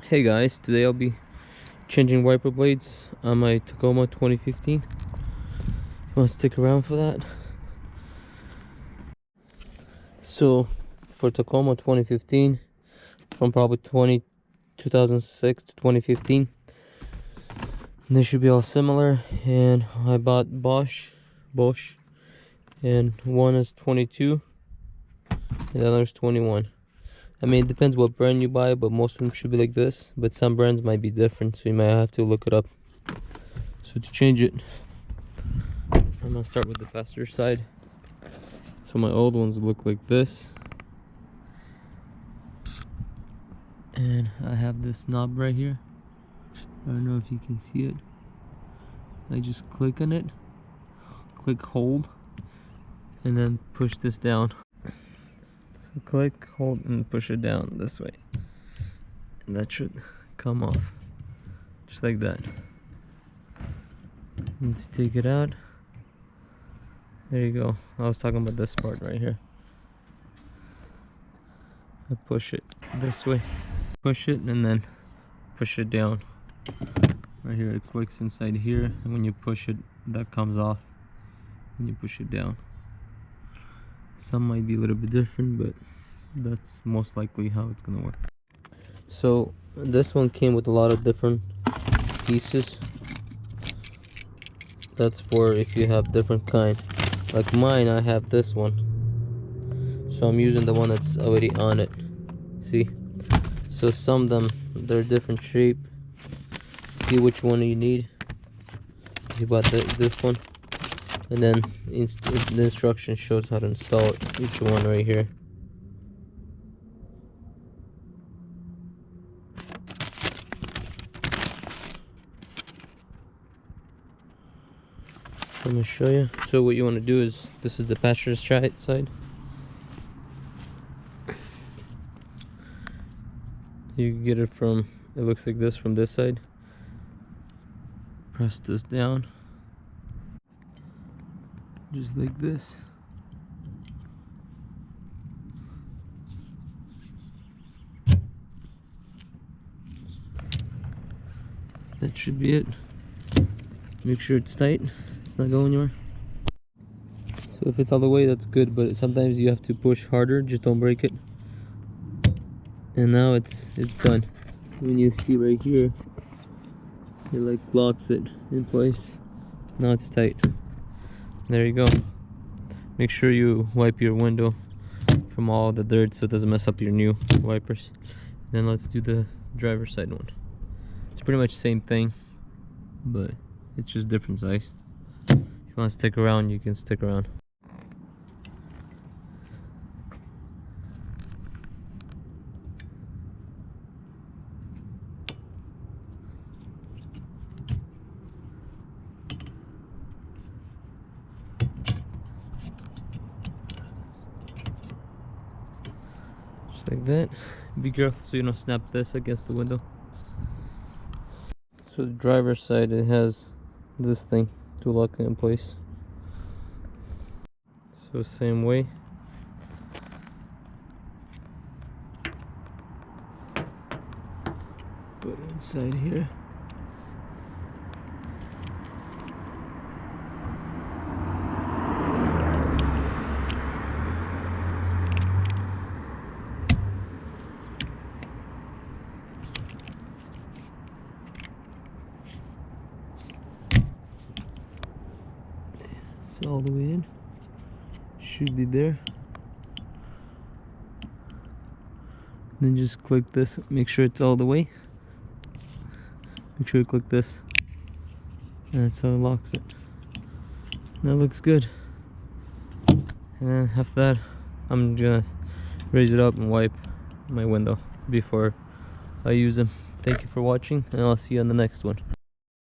Hey guys, today I'll be changing wiper blades on my Tacoma 2015. Want to stick around for that? So for Tacoma 2015, from probably 2006 to 2015, they should be all similar. And I bought BOSH, and one is 22 and the other is 21. I mean, it depends what brand you buy, but most of them should be like this. But some brands might be different, so you might have to look it up. So to change it, I'm gonna start with the passenger side. So my old ones look like this. And I have this knob right here. I don't know if you can see it. I just click on it, click hold, and then push this down. So click, hold, and push it down this way. And that should come off, just like that. And to take it out, there you go. I was talking about this part right here. I push it this way, push it, and then push it down. Right here, it clicks inside here, and when you push it, that comes off, and you push it down. Some might be a little bit different, but that's most likely how it's gonna work. So this one came with a lot of different pieces. That's for if you have different kind. Like mine, I have this one, so I'm using the one that's already on it. See? So some of them, they're different shape. See which one you need. You bought this one, and then the instruction shows how to install it. Each one right here. I'm gonna show you. So what you want to do is, this is the passenger side. You get it from, it looks like this from this side. Press this down, just like this. That should be it. Make sure it's tight, it's not going anywhere. So if it's all the way, that's good, but sometimes you have to push harder, just don't break it. And now it's done. When you see right here, it like locks it in place. Now it's tight. There you go. Make sure you wipe your window from all the dirt so it doesn't mess up your new wipers. Then let's do the driver's side one. It's pretty much the same thing, but it's just different size. If you want to stick around, you can stick around. Just like that. Be careful so you don't snap this against the window. So the driver's side, it has this thing to lock it in place. So same way. Put it inside here. It's all the way in. Should be there. Then just click this, make sure it's all the way. Make sure you click this, and that's how it locks it. That looks good. And then after that, I'm gonna raise it up and wipe my window before I use them. Thank you for watching, and I'll see you on the next one.